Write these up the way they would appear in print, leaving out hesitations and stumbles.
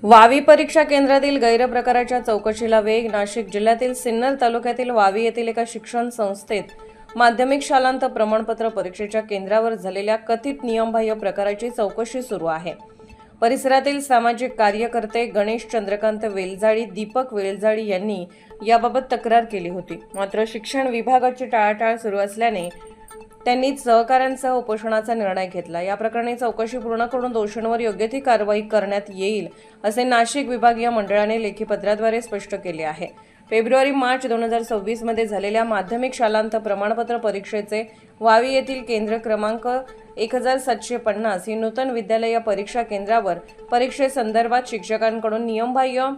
वावी परीक्षा केंद्रातील गैरप्रकाराच्या चौकशीला वेग. नाशिक जिल्ह्यातील सिन्नर तालुक्यातील वावी येथील एका शिक्षण संस्थेत माध्यमिक शालांत प्रमाणपत्र परीक्षेच्या केंद्रावर झालेल्या कथित नियमबाह्य प्रकाराची चौकशी सुरू आहे. परिसरातील सामाजिक कार्यकर्ते गणेश चंद्रकांत वेलजाळी, दीपक वेलजाळी यांनी याबाबत तक्रार केली होती. मात्र शिक्षण विभागाची टाळाटाळ सुरू असल्याने त्यांनी सहकाऱ्यांसह उपोषणाचा निर्णय घेतला. या प्रकरणी चौकशी पूर्ण करून दोषींवर योग्य ती कारवाई करण्यात येईल असे नाशिक विभागीय मंडळाने लेखी पत्राद्वारे स्पष्ट केले आहे. फेब्रुवारी-मार्च 2026 मध्ये झालेल्या माध्यमिक शालांत प्रमाणपत्र परीक्षेचे वावी येथील केंद्र क्रमांक 1750 ही नूतन विद्यालय परीक्षा केंद्रावर परीक्षेसंदर्भात शिक्षकांकडून नियमबाह्य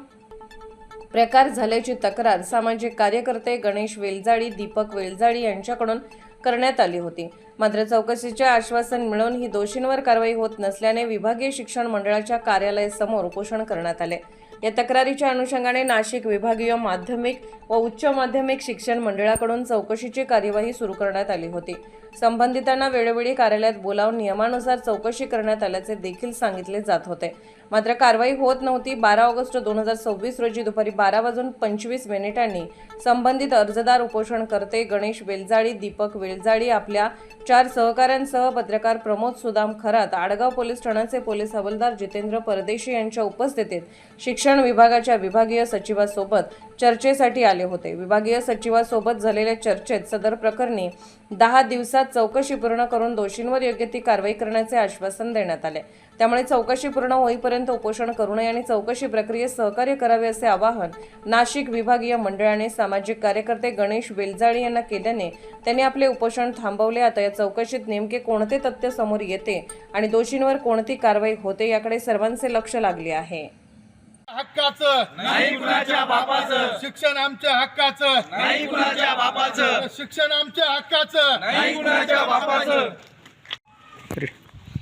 प्रकार झाल्याची तक्रार सामाजिक कार्यकर्ते गणेश वेलजाळी, दीपक वेलजाळी यांच्याकडून करण्यात आली होती. मात्र चौकशीचे आश्वासन मिळून ही दोषींवर कारवाई होत नसल्याने विभागीय शिक्षण मंडळाच्या कार्यालयासमोर उपोषण करण्यात आले. या तक्रारीच्या अनुषंगाने नाशिक विभागीय माध्यमिक व उच्च माध्यमिक शिक्षण मंडळाकडून चौकशीची कार्यवाही सुरू करण्यात आली होती. संबंधितांना वेळोवेळी कार्यालयात बोलावून नियमानुसार चौकशी करण्यात आल्याचे देखील सांगितले जात होते. मात्र कारवाई होत नव्हती. 12 ऑगस्ट 2026 रोजी दुपारी 12:25 संबंधित अर्जदार, उपोषणकर्ते गणेश वेलजाळी, दीपक वेलजाळी आपल्या 4 सहकाऱ्यांसह पत्रकार प्रमोद सुदाम खरात, आडगाव पोलीस ठाण्याचे पोलीस हवालदार जितेंद्र परदेशी यांच्या उपस्थितीत शिक्षण विभागाच्या विभागीय सचिवासोबत चर्चेसाठी आले होते. विभागीय सचिवासोबत झालेल्या चर्चेत सदर प्रकरणी 10 दिवसात चौकशी पूर्ण करून दोषींवर योग्य ती कारवाई करण्याचे आश्वासन देण्यात आले. त्यामुळे चौकशी पूर्ण होईपर्यंत उपोषण करू नये आणि चौकशी प्रक्रियेत सहकार्य करावे असे आवाहन नाशिक विभागीय मंडळाने सामाजिक कार्यकर्ते गणेश वेलजाळी यांना केल्याने त्यांनी आपले उपोषण थांबवले. आता या चौकशीत नेमके कोणते तथ्य समोर येते आणि दोषींवर कोणती कारवाई होते याकडे सर्वांचे लक्ष लागले आहे. हक्काचं नाही कुणाच्या बापाचं, शिक्षण आमच्या हक्काचं नाही कुणाच्या बापाचं, शिक्षण आमच्या हक्काचं नाही कुणाच्या बापाचं.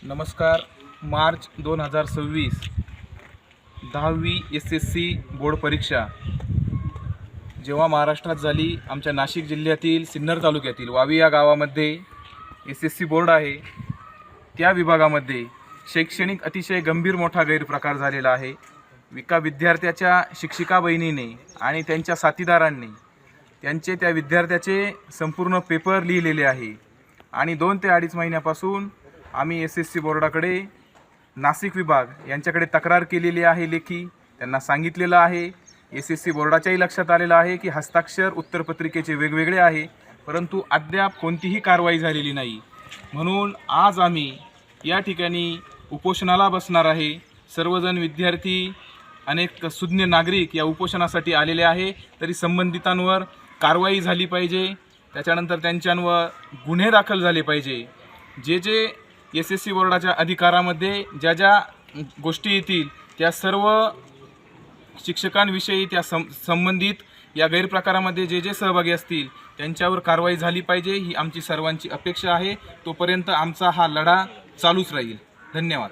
नमस्कार. मार्च 2026 10वी SSC बोर्ड परीक्षा जेव्हा महाराष्ट्रात झाली, आमच्या नाशिक जिल्ह्यातील सिन्नर तालुक्यातील वावी या गावामध्ये SSC बोर्ड आहे. त्या विभागामध्ये शैक्षणिक अतिशय गंभीर मोठा गैरप्रकार झालेला आहे. एका विद्यार्थ्याच्या शिक्षिका बहिणीने आणि त्यांच्या साथीदारांनी त्या विद्यार्थ्याचे संपूर्ण पेपर लिहिलेले आहे आणि 2 ते 2.5 महिन्यापासून आम्ही SSC बोर्डाकडे नाशिक विभाग यांच्याकडे तक्रार केलेली आहे लेखी. त्यांना सांगितलेलं आहे. SSC बोर्डाच्याही लक्षात आलेलं आहे की हस्ताक्षर उत्तरपत्रिकेचे वेगवेगळे आहे, परंतु अद्याप कोणतीही कारवाई झालेली नाही. म्हणून आज आम्ही या ठिकाणी उपोषणाला बसणार आहे. सर्वजण विद्यार्थी, अनेक सुज्ञ नागरिक या उपोषणासाठी आलेले आहे. तरी संबंधितांवर कारवाई झाली पाहिजे. त्याच्यानंतर त्यांच्यावर गुन्हे दाखल झाले पाहिजे. जे SSC बोर्डाच्या अधिकारामध्ये ज्या गोष्टी येतील त्या सर्व शिक्षकांविषयी, त्या संबंधित या गैरप्रकारामध्ये जे सहभागी असतील त्यांच्यावर कारवाई झाली पाहिजे, ही आमची सर्वांची अपेक्षा आहे. तोपर्यंत आमचा हा लढा चालूच राहील. धन्यवाद.